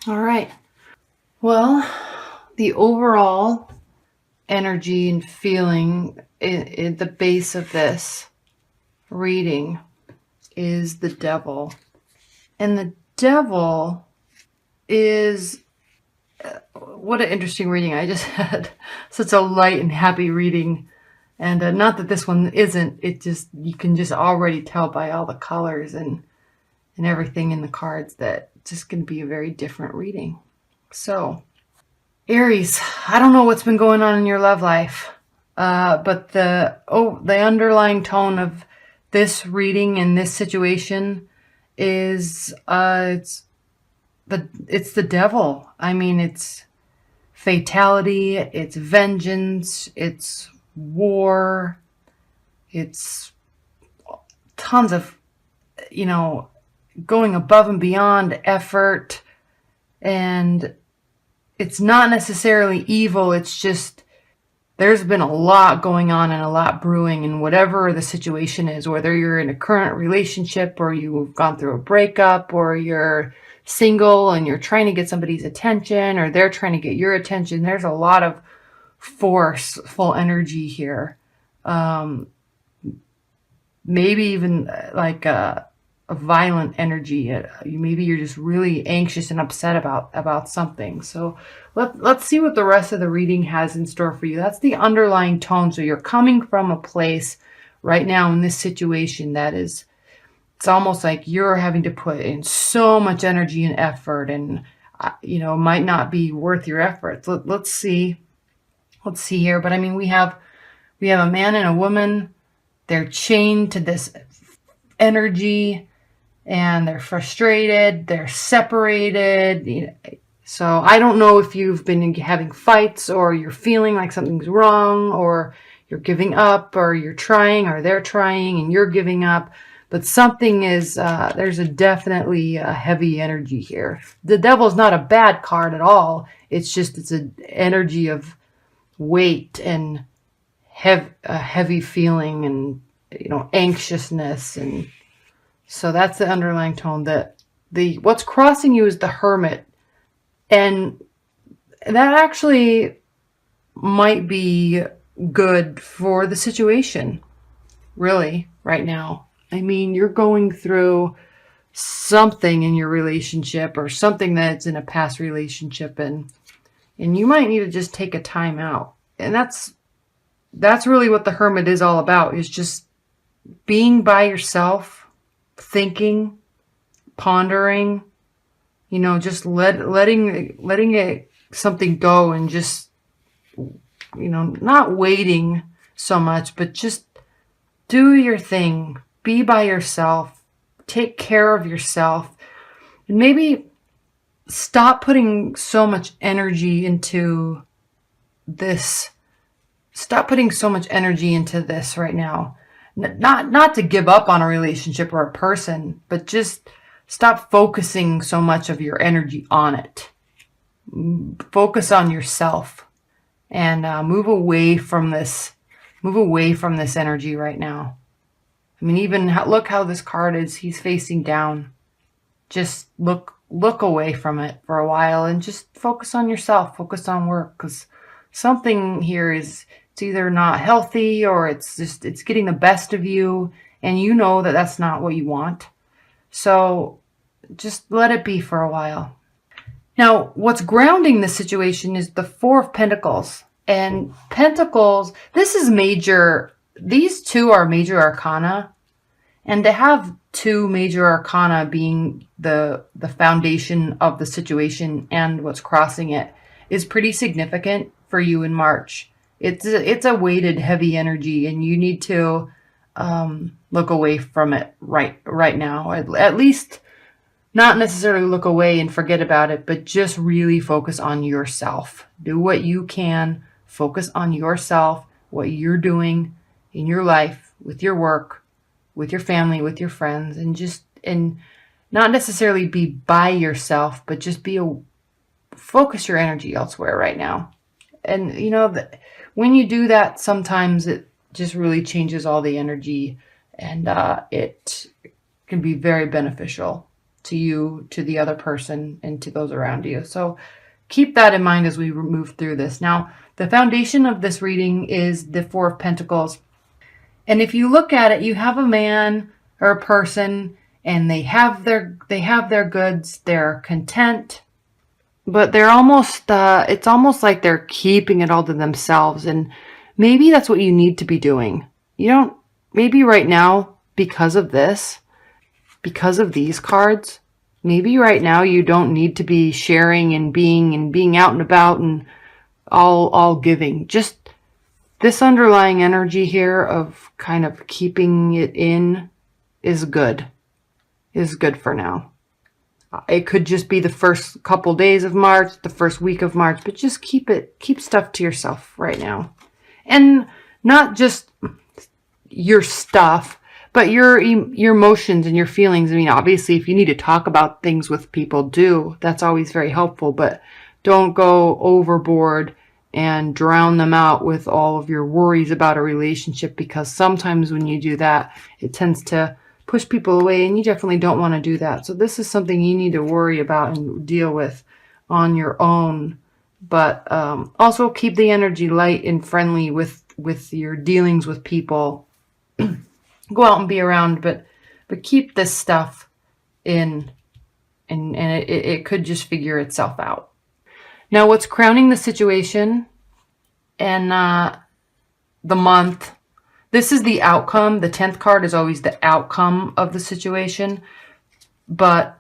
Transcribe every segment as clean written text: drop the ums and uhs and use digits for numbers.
All right. Well, the overall energy and feeling in the base of this reading is the devil. And the devil is what an interesting reading. I just had such a light and happy reading. And not that this one isn't, it just, you can just already tell by all the colors and everything in the cards that it's just going to be a very different reading. So, Aries, I don't know what's been going on in your love life, but the underlying tone of this reading and this situation is it's the devil. I mean, it's fatality, it's vengeance, it's war, it's tons of, going above and beyond effort. And it's not necessarily evil. It's just there's been a lot going on and a lot brewing in whatever the situation is, whether you're in a current relationship or you've gone through a breakup or you're single and you're trying to get somebody's attention or they're trying to get your attention. There's a lot of forceful energy here. Maybe even like a violent energy. Maybe you're just really anxious and upset about something. So let's see what the rest of the reading has in store for you. That's the underlying tone. So you're coming from a place right now in this situation that is, it's almost like you're having to put in so much energy and effort, and might not be worth your efforts. Let's see here. But I mean, we have a man and a woman. They're chained to this energy and they're frustrated, they're separated. So I don't know if you've been having fights or you're feeling like something's wrong or you're giving up or you're trying or they're trying and you're giving up. But something is, there's a definitely heavy energy here. The devil's not a bad card at all. It's just, it's an energy of weight and heavy feeling and, anxiousness. And so that's the underlying tone. What's crossing you is the Hermit. And that actually might be good for the situation, really, right now. I mean, you're going through something in your relationship or something that's in a past relationship, and you might need to just take a time out. And that's really what the Hermit is all about, is just being by yourself, thinking, pondering, just letting it something go, and just, not waiting so much, but just do your thing, be by yourself, take care of yourself, and maybe stop putting so much energy into this. Stop putting so much energy into this right now. Not to give up on a relationship or a person, but just stop focusing so much of your energy on it. Focus on yourself and move away from this energy right now. I mean, even look how this card is. He's facing down. Just look away from it for a while and just focus on yourself. Focus on work, because something here is, it's either not healthy or it's getting the best of you, and you know that that's not what you want. So just let it be for a while. Now, what's grounding this situation is the Four of Pentacles. And Pentacles, this is major. These two are major arcana. And to have two major arcana being the foundation of the situation and what's crossing it is pretty significant for you in March. It's a weighted, heavy energy, and you need to look away from it right now. At least not necessarily look away and forget about it, but just really focus on yourself. Do what you can. Focus on yourself, what you're doing in your life, with your work, with your family, with your friends, and not necessarily be by yourself, but just focus your energy elsewhere right now. And when you do that, sometimes it just really changes all the energy, and it can be very beneficial to you, to the other person, and to those around you. So keep that in mind as we move through this. Now, the foundation of this reading is the Four of Pentacles. And if you look at it, you have a man or a person, and they have their goods, they're content, but they're almost it's almost like they're keeping it all to themselves. And maybe that's what you need to be doing. You don't, maybe right now, because of this, because of these cards, maybe right now you don't need to be sharing and being out and about and all giving. Just this underlying energy here of kind of keeping it in is good for now. It could just be the first couple days of March, the first week of March, but just keep stuff to yourself right now. And not just your stuff, but your emotions and your feelings. I mean, obviously, if you need to talk about things with people, do. That's always very helpful, but don't go overboard and drown them out with all of your worries about a relationship, because sometimes when you do that, it tends to push people away, and you definitely don't want to do that. So this is something you need to worry about and deal with on your own. But also keep the energy light and friendly with your dealings with people. Go out and be around, but keep this stuff in, and it could just figure itself out. Now, what's crowning the situation and the month, this is the outcome. The 10th card is always the outcome of the situation. But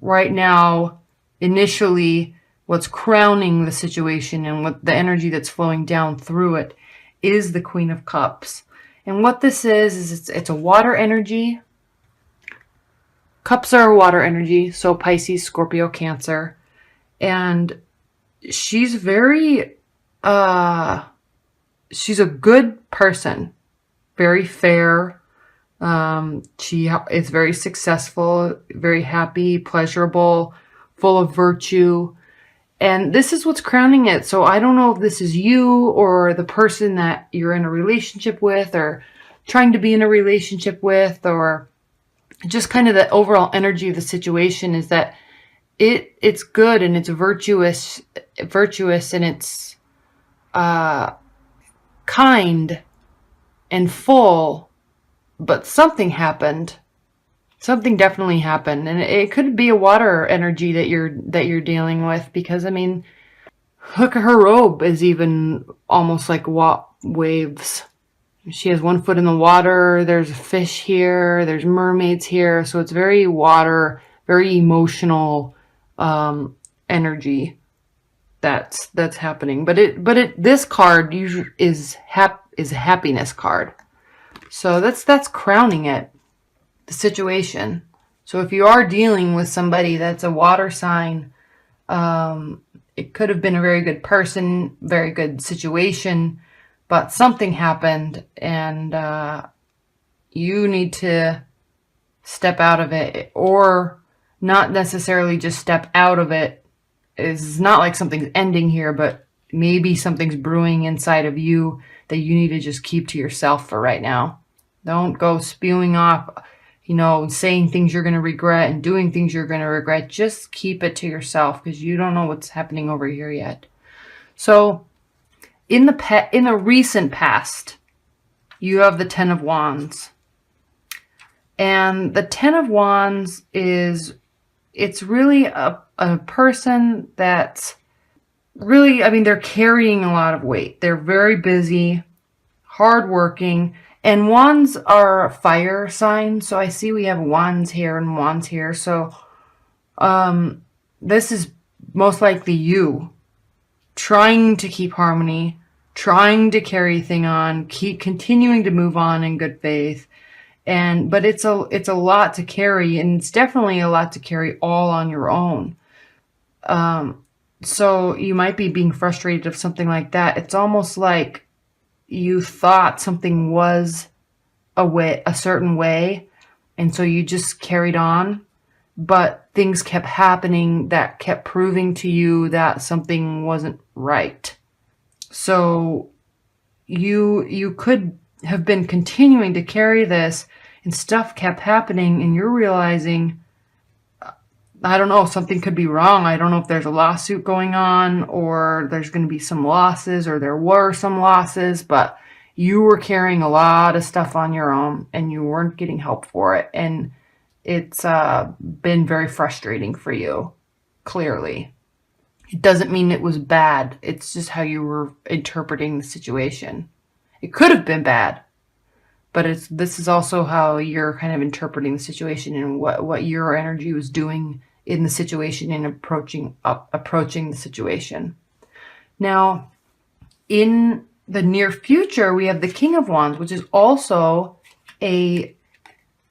right now, initially, what's crowning the situation and what the energy that's flowing down through it is the Queen of Cups. And what this is it's a water energy. Cups are a water energy, so Pisces, Scorpio, Cancer. And she's very, she's a good person. Very fair. She is very successful, very happy, pleasurable, full of virtue. And this is what's crowning it. So I don't know if this is you or the person that you're in a relationship with or trying to be in a relationship with, or just kind of the overall energy of the situation is that it's good and it's virtuous and it's kind and full, but something happened. Something definitely happened, and it could be a water energy that you're dealing with, because I mean, look at her robe is even almost like waves. She has one foot in the water. There's a fish here. There's mermaids here. So it's very water, very emotional energy that's happening. But this card usually is a happiness card. So that's crowning it, the situation. So if you are dealing with somebody that's a water sign, it could have been a very good person, very good situation, but something happened and you need to step out of it, or not necessarily just step out of it. It's not like something's ending here, but maybe something's brewing inside of you that you need to just keep to yourself for right now. Don't go spewing off, saying things you're going to regret and doing things you're going to regret. Just keep it to yourself, because you don't know what's happening over here yet. So in the recent past, you have the 10 of Wands. And the 10 of Wands it's really a person that's really, I mean, they're carrying a lot of weight. They're very busy, hardworking, and Wands are fire signs. So I see we have Wands here and Wands here. So this is most likely you trying to keep harmony, trying to carry thing on, keep continuing to move on in good faith. But it's a lot to carry, and it's definitely a lot to carry all on your own. So you might be being frustrated of something like that. It's almost like you thought something was a certain way, and so you just carried on, but things kept happening that kept proving to you that something wasn't right. So you could have been continuing to carry this, and stuff kept happening, and you're realizing I don't know, something could be wrong. I don't know if there's a lawsuit going on, or there's going to be some losses, or there were some losses, but you were carrying a lot of stuff on your own and you weren't getting help for it. And it's been very frustrating for you, clearly. It doesn't mean it was bad. It's just how you were interpreting the situation. It could have been bad, but this is also how you're kind of interpreting the situation and what your energy was doing in the situation and approaching the situation. Now, in the near future, we have the King of Wands, which is also a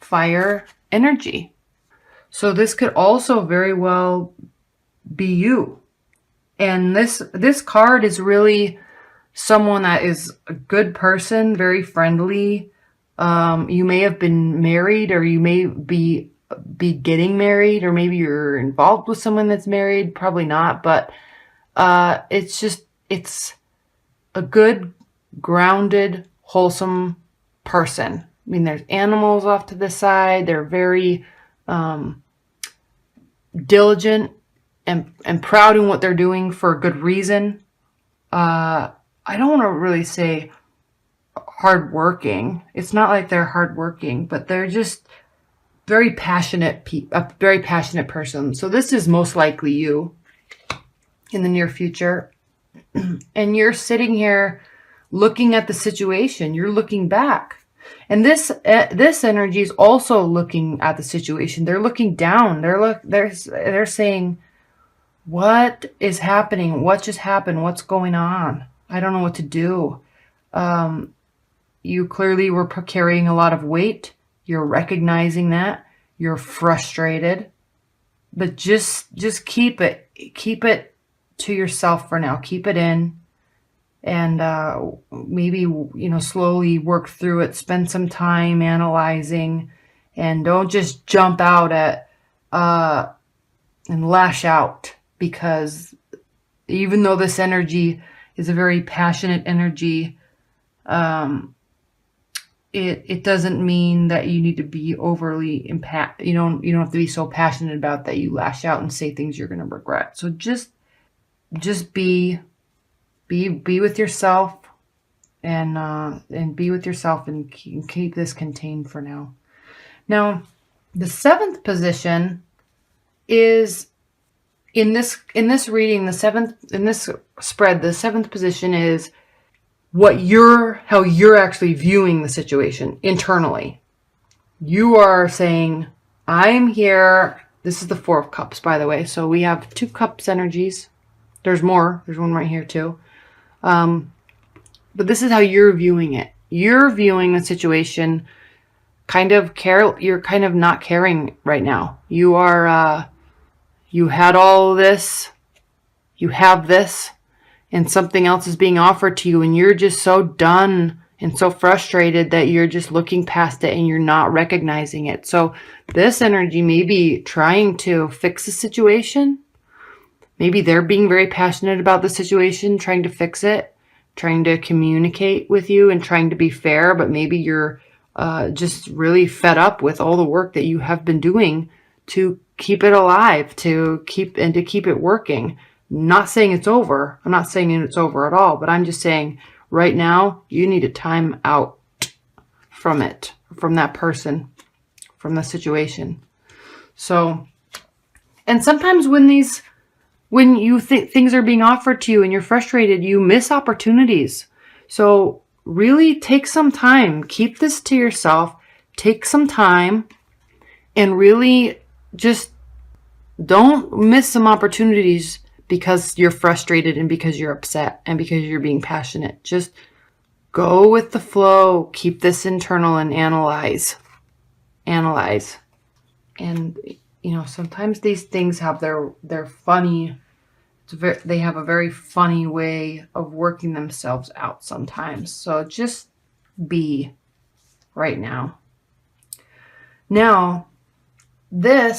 fire energy. So this could also very well be you. And this card is really someone that is a good person, very friendly. You may have been married, or you may be getting married, or maybe you're involved with someone that's married. Probably not, but it's a good, grounded, wholesome person. I mean, there's animals off to the side. They're very diligent and proud in what they're doing for a good reason. I don't want to really say hardworking. It's not like they're hardworking, but they're just very passionate, a very passionate person. So this is most likely you in the near future. And you're sitting here looking at the situation. You're looking back. And this energy is also looking at the situation. They're looking down. They're saying, what is happening? What just happened? What's going on? I don't know what to do. You clearly were carrying a lot of weight. You're recognizing that. You're frustrated. But just keep it to yourself for now. Keep it in. And maybe, slowly work through it. Spend some time analyzing. And don't just jump out at and lash out. Because even though this energy is a very passionate energy, it doesn't mean that you need to be overly you don't have to be so passionate about that you lash out and say things you're going to regret. So just be with yourself and be with yourself and keep this contained for now. Now, the seventh position is in this reading, in this spread, the seventh position is how you're actually viewing the situation internally. You are saying, I'm here. This is the Four of Cups, by the way. So we have 2 cups energies. There's more. There's one right here too. But this is how you're viewing it. You're viewing the situation you're kind of not caring right now. You are, you had all this, you have this, and something else is being offered to you, and you're just so done and so frustrated that you're just looking past it and you're not recognizing it. So this energy may be trying to fix the situation. Maybe they're being very passionate about the situation, trying to fix it, trying to communicate with you and trying to be fair, but maybe you're just really fed up with all the work that you have been doing to keep it alive, to keep it working. Not saying it's over. I'm not saying it's over at all, but I'm just saying right now you need a time out from it, from that person, from the situation. So, and sometimes when you think things are being offered to you and you're frustrated, you miss opportunities. So really take some time, keep this to yourself, take some time and really just don't miss some opportunities because you're frustrated and because you're upset and because you're being passionate. Just go with the flow, keep this internal and analyze. And, sometimes these things have their funny, they have a very funny way of working themselves out sometimes. So just be right now. Now, the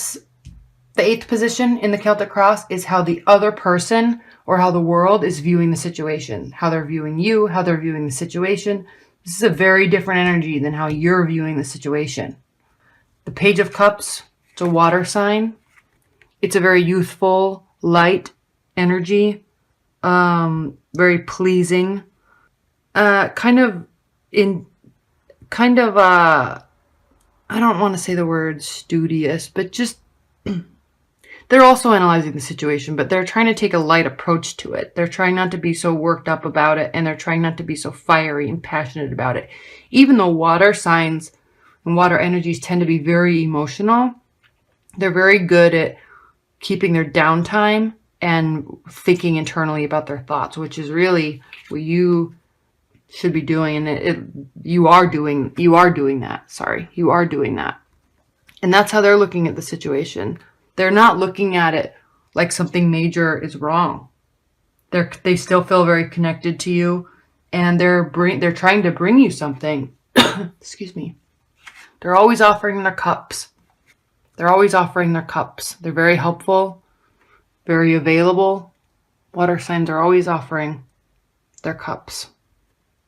8th position in the Celtic Cross is how the other person or how the world is viewing the situation, how they're viewing you, how they're viewing the situation. This is a very different energy than how you're viewing the situation. The Page of Cups, it's a water sign. It's a very youthful, light energy, very pleasing, kind of in, kind of, I don't want to say the word studious, but just, they're also analyzing the situation, but they're trying to take a light approach to it. They're trying not to be so worked up about it, and they're trying not to be so fiery and passionate about it. Even though water signs and water energies tend to be very emotional, they're very good at keeping their downtime and thinking internally about their thoughts, which is really what you should be doing. And you are doing that. Sorry, you are doing that. And that's how they're looking at the situation. They're not looking at it like something major is wrong. They still feel very connected to you, and they're trying to bring you something. Excuse me. They're always offering their cups. They're always offering their cups. They're very helpful, very available. Water signs are always offering their cups,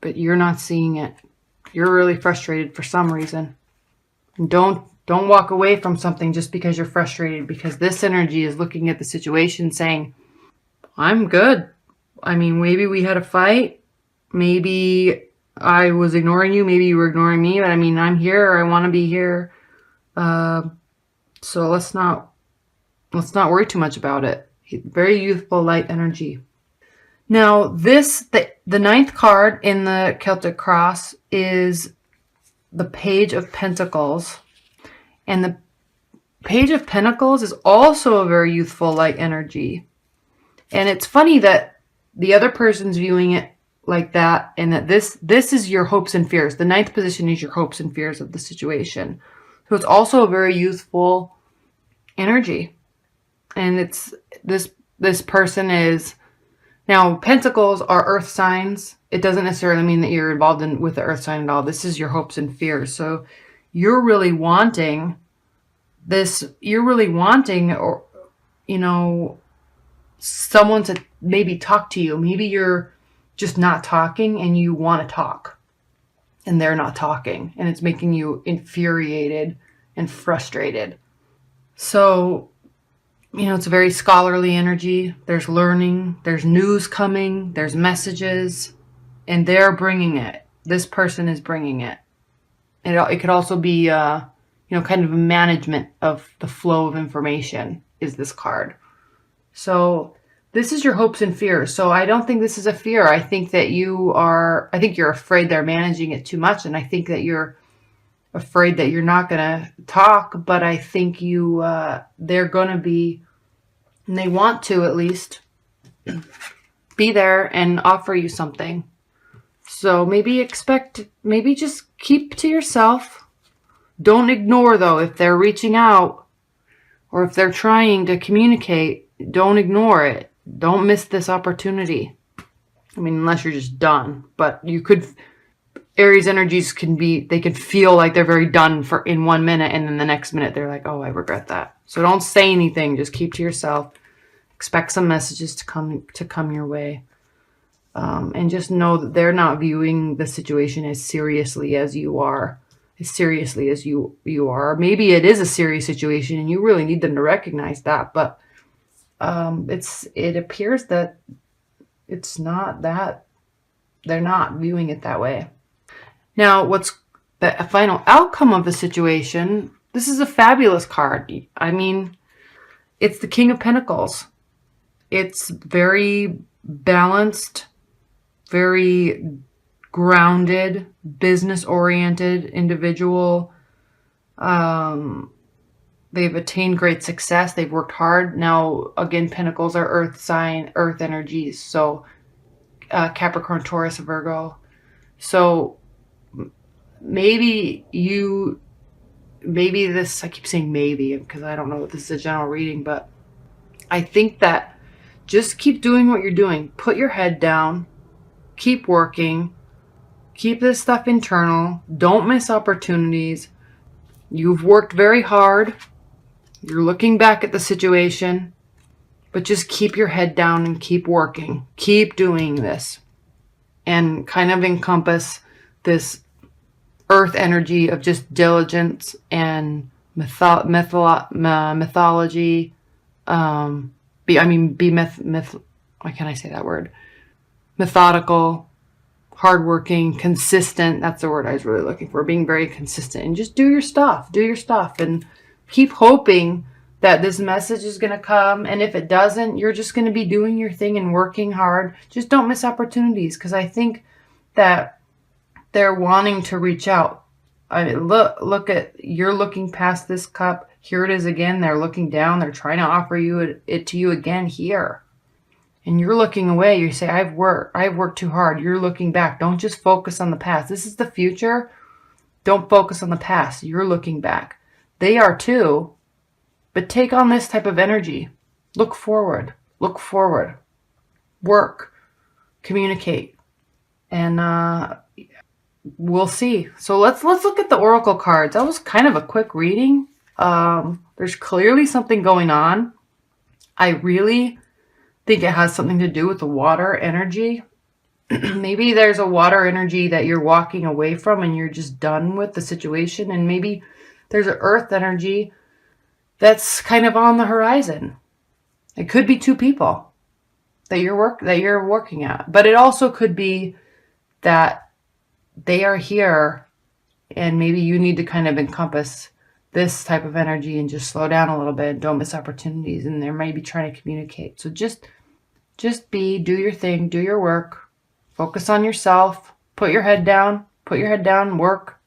but you're not seeing it. You're really frustrated for some reason. And don't walk away from something just because you're frustrated, because this energy is looking at the situation saying, I'm good. I mean, maybe we had a fight. Maybe I was ignoring you. Maybe you were ignoring me. But I mean, I'm here. I want to be here. So let's not worry too much about it. Very youthful, light energy. Now, the ninth card in the Celtic Cross is the Page of Pentacles. And the Page of Pentacles is also a very youthful, light energy. And it's funny that the other person's viewing it like that, and that this is your hopes and fears. The ninth position is your hopes and fears of the situation. So it's also a very youthful energy. And it's this person is, now Pentacles are earth signs. It doesn't necessarily mean that you're involved with the earth sign at all. This is your hopes and fears. So you're really wanting this, or, someone to maybe talk to you. Maybe you're just not talking and you want to talk, and they're not talking, and it's making you infuriated and frustrated. So, it's a very scholarly energy. There's learning, there's news coming, there's messages, and they're bringing it. This person is bringing it. It could also be, kind of a management of the flow of information is this card. So this is your hopes and fears. So I don't think this is a fear. I think that I think you're afraid they're managing it too much. And I think that you're afraid that you're not going to talk, but I think they're going to be, and they want to at least be there and offer you something. So maybe just keep to yourself. Don't ignore, though, if they're reaching out or if they're trying to communicate. Don't ignore it. Don't miss this opportunity. I mean, unless you're just done. But Aries energies can feel like they're very done in 1 minute, and then the next minute they're like, oh, I regret that. So don't say anything. Just keep to yourself. Expect some messages to come your way. And just know that they're not viewing the situation as seriously as you are. As seriously as you are. Maybe it is a serious situation and you really need them to recognize that, but it appears that it's not that. They're not viewing it that way. Now, what's the final outcome of the situation? This is a fabulous card. I mean, it's the King of Pentacles. It's very balanced, very grounded, business-oriented individual. They've attained great success. They've worked hard. Now, again, Pentacles are earth energies. So Capricorn, Taurus, Virgo. So maybe this, I keep saying maybe because I don't know if this is a general reading, but I think that just keep doing what you're doing. Put your head down. Keep working. Keep this stuff internal. Don't miss opportunities. You've worked very hard. You're looking back at the situation, but just keep your head down and keep working. Keep doing this and kind of encompass this earth energy of just diligence and mythology, Be why can't I say that word? Methodical, hardworking, consistent. That's the word I was really looking for. Being very consistent and just do your stuff. Do your stuff and keep hoping that this message is going to come. And if it doesn't, you're just going to be doing your thing and working hard. Just don't miss opportunities, because I think that they're wanting to reach out. I mean, look at, you're looking past this cup. Here it is again. They're looking down. They're trying to offer it to you again here. And you're looking away. You say, I've worked too hard. You're looking back. Don't just focus on the past. This is the future. Don't focus on the past. You're looking back. They are too. But take on this type of energy. Look forward. Look forward. Work. Communicate. And we'll see. So let's look at the oracle cards. That was kind of a quick reading. There's clearly something going on. I really think it has something to do with the water energy. Maybe there's a water energy that you're walking away from and you're just done with the situation. And maybe there's an earth energy that's kind of on the horizon. It could be two people that you're working at, but it also could be that they are here and maybe you need to kind of encompass this type of energy and just slow down a little bit and don't miss opportunities. And they're maybe trying to communicate. So just do your thing, do your work, focus on yourself, put your head down, work,